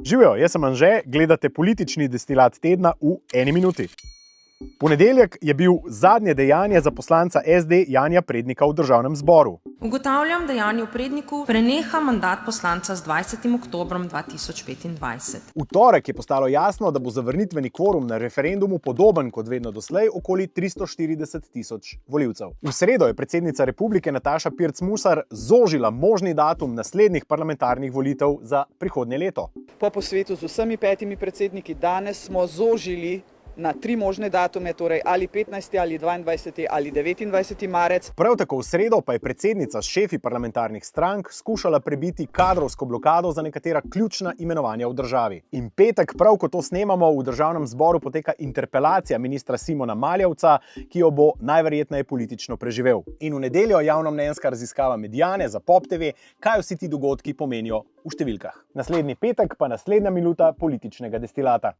Živijo, jaz sem Anže, gledate politični destilat tedna v eni minuti. Ponedeljek je bil zadnje dejanje za poslanca SD Janija Prednika v državnem zboru. Ugotavljam, da Janiju Predniku preneha mandat poslanca z 20. oktobrom 2025. V torek je postalo jasno, da bo zavrnitveni kvorum na referendumu podoben kot vedno doslej, okoli 340.000 volivcev. V sredo je predsednica republike Nataša Pirc Musar zožila možni datum naslednjih parlamentarnih volitev za prihodnje leto. Po posvetu z vsemi 5 predsedniki danes smo zožili na 3 možne datume, torej ali 15. ali 22. ali 29. marec. Prav tako v sredo pa je predsednica s šefi parlamentarnih strank skušala prebiti kadrovsko blokado za nekatera ključna imenovanja v državi. In petek, prav ko to snemamo, v državnem zboru poteka interpelacija ministra Simona Maljevca, ki jo bo najverjetneje politično preživel. In v nedeljo javnomnenjska raziskava Mediane za Pop TV, kaj vsi ti dogodki pomenijo v številkah. Naslednji petek pa naslednja minuta političnega destilata.